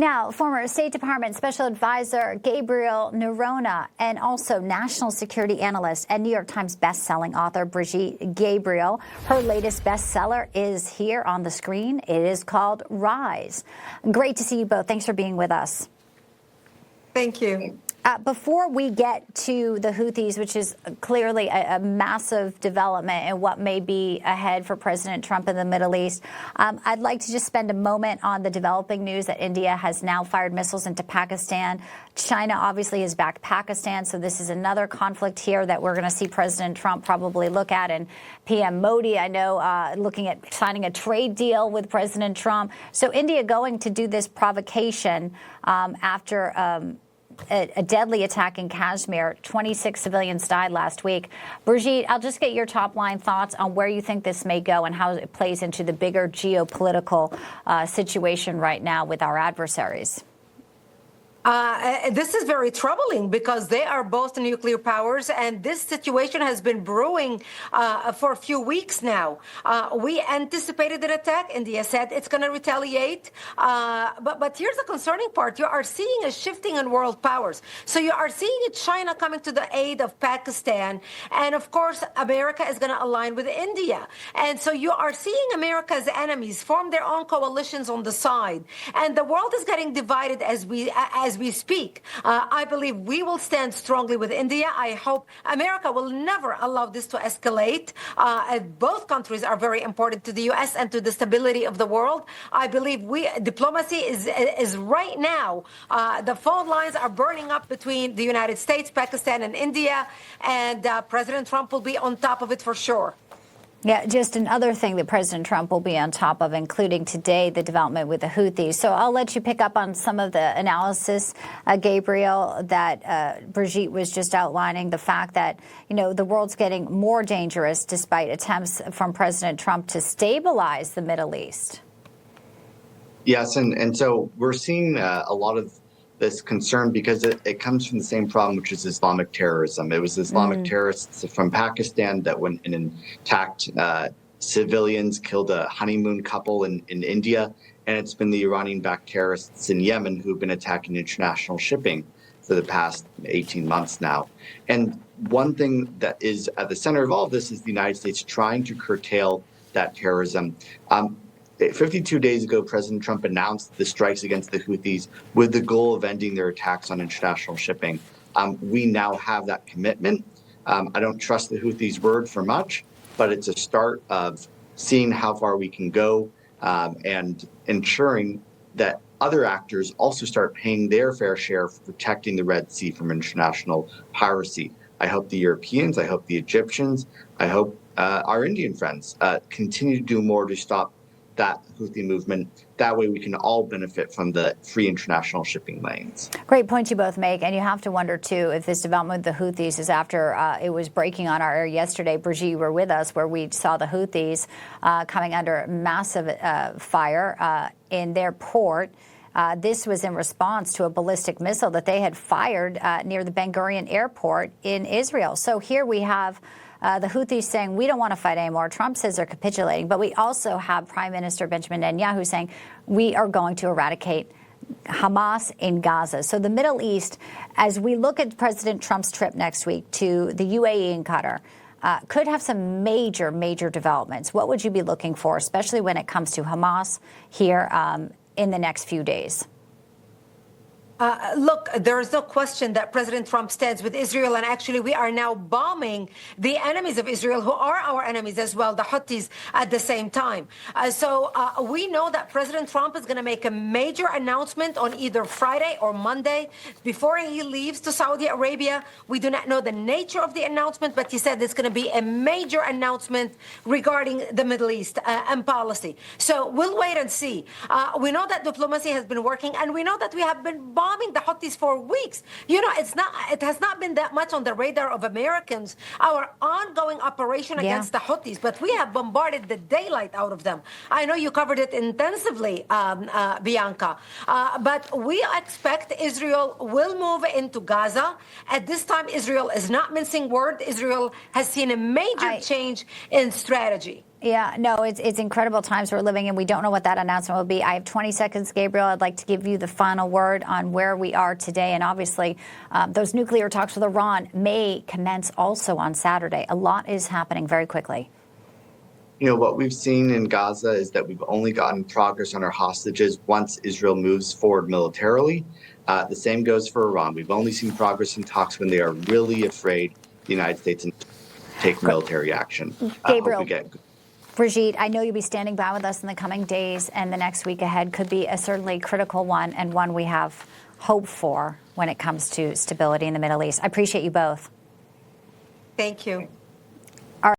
Now, former State Department Special Advisor Gabriel Nerona and also national security analyst and New York Times bestselling author Brigitte Gabriel. Her latest bestseller is here on the screen. It is called Rise. Great to see you both. Thanks for being with us. Thank you. Before we get to the Houthis, which is clearly a massive development and what may be ahead for President Trump in the Middle East, I'd like to just spend a moment on the developing news that India has now fired missiles into Pakistan. China obviously has backed Pakistan, so this is another conflict here that we're going to see President Trump probably look at. And PM Modi, I know, looking at signing a trade deal with President Trump. So India going to do this provocation after a deadly attack in Kashmir. 26 civilians died last week. Brigitte, I'll just get your top line thoughts on where you think this may go and how it plays into the bigger geopolitical situation right now with our adversaries. This is very troubling because they are both nuclear powers, and this situation has been brewing for a few weeks now. We anticipated an attack. India said it's going to retaliate. But here's the concerning part. You are seeing a shifting in world powers. So you are seeing China coming to the aid of Pakistan. And, of course, America is going to align with India. And so you are seeing America's enemies form their own coalitions on the side. And the world is getting divided as we speak. I believe we will stand strongly with India. I hope America will never allow this to escalate. Both countries are very important to the U.S. and to the stability of the world. I believe diplomacy is right now. The phone lines are burning up between the United States, Pakistan, and India, and President Trump will be on top of it for sure. Yeah, just another thing that President Trump will be on top of, including today, the development with the Houthis. So I'll let you pick up on some of the analysis, Gabriel, that Brigitte was just outlining, the fact that, you know, the world's getting more dangerous despite attempts from President Trump to stabilize the Middle East. Yes, and so we're seeing a lot of this concern because it comes from the same problem, which is Islamic terrorism. It was Islamic terrorists from Pakistan that went in and attacked civilians, killed a honeymoon couple in India. And it's been the Iranian-backed terrorists in Yemen who've been attacking international shipping for the past 18 months now. And one thing that is at the center of all of this is the United States trying to curtail that terrorism. 52 days ago, President Trump announced the strikes against the Houthis with the goal of ending their attacks on international shipping. We now have that commitment. I don't trust the Houthis' word for much, but it's a start of seeing how far we can go and ensuring that other actors also start paying their fair share for protecting the Red Sea from international piracy. I hope the Europeans, I hope the Egyptians, I hope our Indian friends continue to do more to stop that Houthi movement. That way we can all benefit from the free international shipping lanes. Great point you both make. And you have to wonder, too, if this development with the Houthis is after it was breaking on our air yesterday. Brigitte, you were with us where we saw the Houthis coming under massive fire in their port. This was in response to a ballistic missile that they had fired near the Ben Gurion airport in Israel. So here we have the Houthis saying, we don't want to fight anymore. Trump says they're capitulating. But we also have Prime Minister Benjamin Netanyahu saying, we are going to eradicate Hamas in Gaza. So the Middle East, as we look at President Trump's trip next week to the UAE and Qatar, could have some major, major developments. What would you be looking for, especially when it comes to Hamas here in the next few days? Look, there is no question that President Trump stands with Israel, and actually we are now bombing the enemies of Israel, who are our enemies as well, the Houthis, at the same time. So we know that President Trump is going to make a major announcement on either Friday or Monday before he leaves to Saudi Arabia. We do not know the nature of the announcement, but he said it's going to be a major announcement regarding the Middle East and policy. So we'll wait and see. We know that diplomacy has been working, and we know that we have been bombing the Houthis for weeks. You know, it has not been that much on the radar of Americans, our ongoing operation against the Houthis, but we have bombarded the daylight out of them. I know you covered it intensively, Bianca, but we expect Israel will move into Gaza. At this time, Israel is not mincing word. Israel has seen a major change in strategy. Yeah, no, it's incredible times we're living in. We don't know what that announcement will be. I have 20 seconds, Gabriel. I'd like to give you the final word on where we are today. And obviously, those nuclear talks with Iran may commence also on Saturday. A lot is happening very quickly. What we've seen in Gaza is that we've only gotten progress on our hostages once Israel moves forward militarily. The same goes for Iran. We've only seen progress in talks when they are really afraid the United States to take military action. Gabriel, Brigitte, I know you'll be standing by with us in the coming days, and the next week ahead could be a certainly critical one and one we have hope for when it comes to stability in the Middle East. I appreciate you both. Thank you.